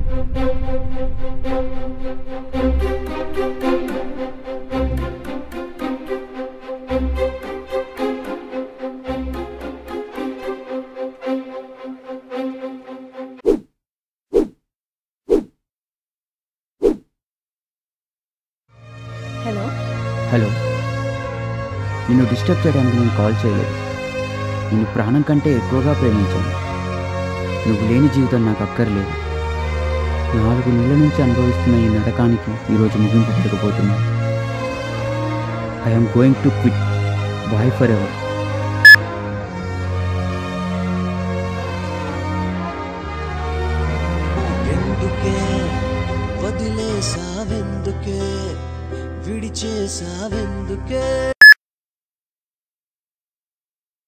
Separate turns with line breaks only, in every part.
Hello
hello, నిన్ను disturb చేయడానికి నేను కాల్ చేయలేదు. నిన్ను ప్రాణం కంటే ఎక్కువగా ప్రేమించాను. నువ్వు లేని జీవితం నాకు అక్కర్లేదు. 4 నెలల నుంచి అనుభవిస్తున్న ఈ నరకానికి ఈరోజు ముగింపు పడకపోతున్నా. I'm going to quit bye forever.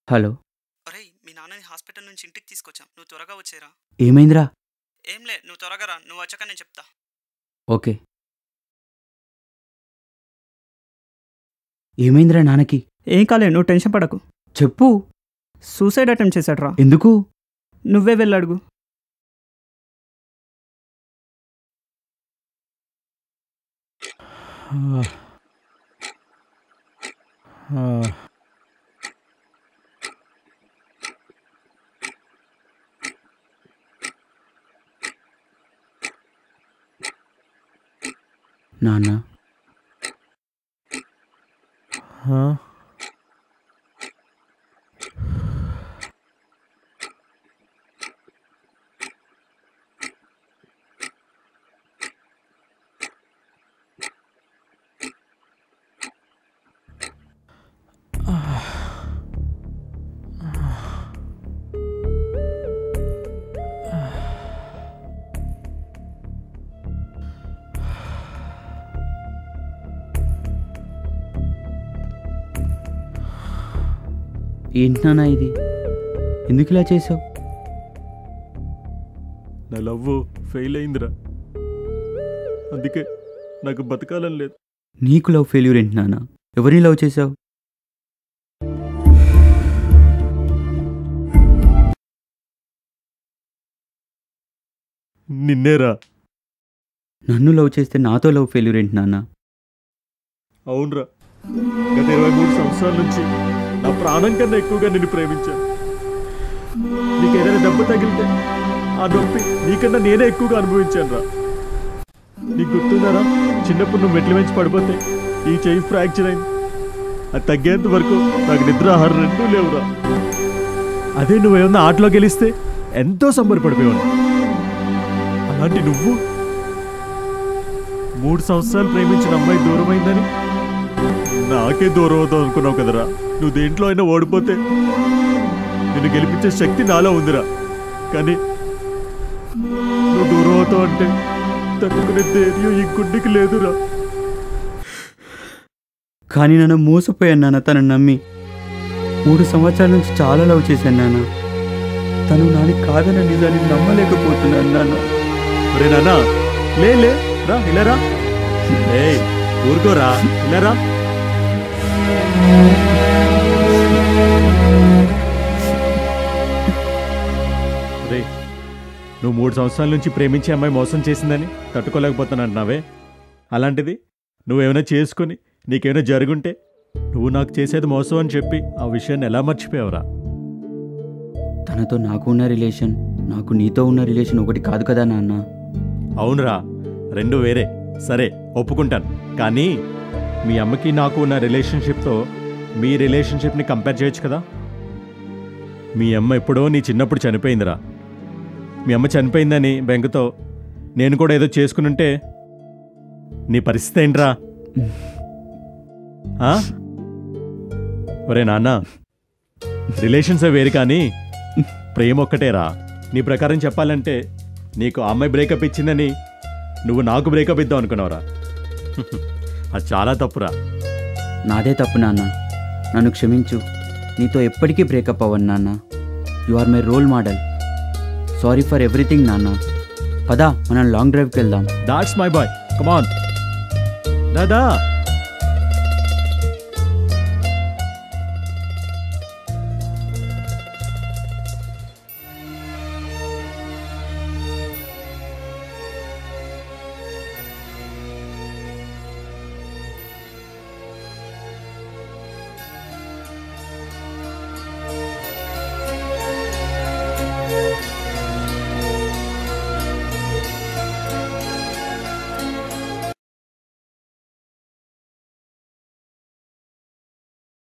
Hello,
అరే మీ నాన్నని హాస్పిటల్ నుంచి ఇంటికి తీసుకొచ్చాం, నువ్వు త్వరగా వచ్చేరా.
ఏమైందిరా?
ఏంలే, నువ్వు త్వరగా రా, నువ్వు వచ్చాక నేను చెప్తా.
ఓకే. ఏమైందిరా నాన్నకి?
ఏం కాలే, నువ్వు టెన్షన్ పడకు.
చెప్పు.
సూసైడ్ అటెంప్ట్ చేశాడు రా.
ఎందుకు?
నువ్వే వెళ్ళడుగు.
నాన్న, ఏంటి నాన్న ఇది? ఎందుకు ఇలా చేసావు?
నా లవ్ ఫెయిల్ అయిందిరా, అందుకే నాకు బతకాలని లేదు.
నీకు లవ్ ఫెయిల్యూర్ ఏంటి నాన్న? ఎవరిని లవ్ చేసావు?
నిన్నేరా.
నన్ను లవ్ చేస్తే నాతో లవ్ ఫెయిల్యూర్ ఏంటి నాన్న?
అవునరా, గత 23 సంవత్సరాల నుంచి నా ప్రాణం కన్నా ఎక్కువగా నిన్ను ప్రేమించాను. నీకు ఏదైనా దెబ్బ తగిలితే ఆ నొప్పి నీకన్నా నేనే ఎక్కువగా అనుభవించాను రా. నీకు గుర్తుందారా, చిన్నప్పుడు నువ్వు మెట్ల వెంచి పడిపోతే ఈ చెయ్యి ఫ్రాక్చర్ అయింది. అది తగ్గేంత వరకు నాకు నిద్ర ఆహారం రెండూ లేవురా. అదే నువ్వేమన్నా ఆటలో గెలిస్తే ఎంతో సంబరపడిపోయావు. అలాంటి నువ్వు 3 సంవత్సరాలు ప్రేమించిన అమ్మాయి దూరమైందని నాకే దూరం అవుతావు అనుకున్నావు కదరా. నువ్వు దేంట్లో అయినా ఓడిపోతే నిన్ను గెలిపించే శక్తి నాలో ఉందిరా, కానీ నువ్వు దూరం అవుతావు అంటే తట్టుకునే ధైర్యం ఈ గుండెకి లేదురా.
కానీ నన్ను మోసపోయాను నాన్న. తనను నమ్మి 3 సంవత్సరాల నుంచి చాలా లవ్ చేశాను నాన్న. తను నాని కాదన్న నిజాన్ని నమ్మలేకపోతున్నాను నాన్న.
ఒరే నాన్న, లే రా, ఇలా రా. ఊరుకోరా, ఇలా రా. రే, నువ్వు 3 సంవత్సరాల నుంచి ప్రేమించే అమ్మాయి మోసం చేసిందని తట్టుకోలేకపోతానంటున్నావే. అలాంటిది నువ్వేమైనా చేసుకుని నీకేమైనా జరుగుంటే నువ్వు నాకు చేసేది మోసం అని చెప్పి ఆ విషయాన్ని ఎలా మర్చిపోయావురా?
తనతో నాకు ఉన్న రిలేషన్, నాకు నీతో ఉన్న రిలేషన్ ఒకటి కాదు కదా నాన్న.
అవునురా, 2 వేరే. సరే, ఒప్పుకుంటాను. కానీ మీ అమ్మకి నాకు ఉన్న రిలేషన్షిప్తో మీ రిలేషన్షిప్ని కంపేర్ చేయొచ్చు కదా. మీ అమ్మ ఎప్పుడో నీ చిన్నప్పుడు చనిపోయిందిరా. మీ అమ్మ చనిపోయిందని బెంగతో నేను కూడా ఏదో చేసుకునుంటే నీ పరిస్థితి ఏంట్రా? ఒరే నాన్న, రిలేషన్సే వేరు కానీ ప్రేమ ఒక్కటేరా. నీ ప్రకారం చెప్పాలంటే నీకు ఆ అమ్మాయి బ్రేకప్ ఇచ్చిందని నువ్వు నాకు బ్రేకప్ ఇద్దాం అనుకున్నావురా. అది చాలా తప్పురా.
నాదే తప్పు నాన్న, నన్ను క్షమించు. నీతో ఎప్పటికీ బ్రేకప్ అవ్వను నాన్న. You are my role model. Sorry for everything నాన్న. పదా, మనం లాంగ్ డ్రైవ్కి వెళ్దాం.
That's my boy, come on. Dada.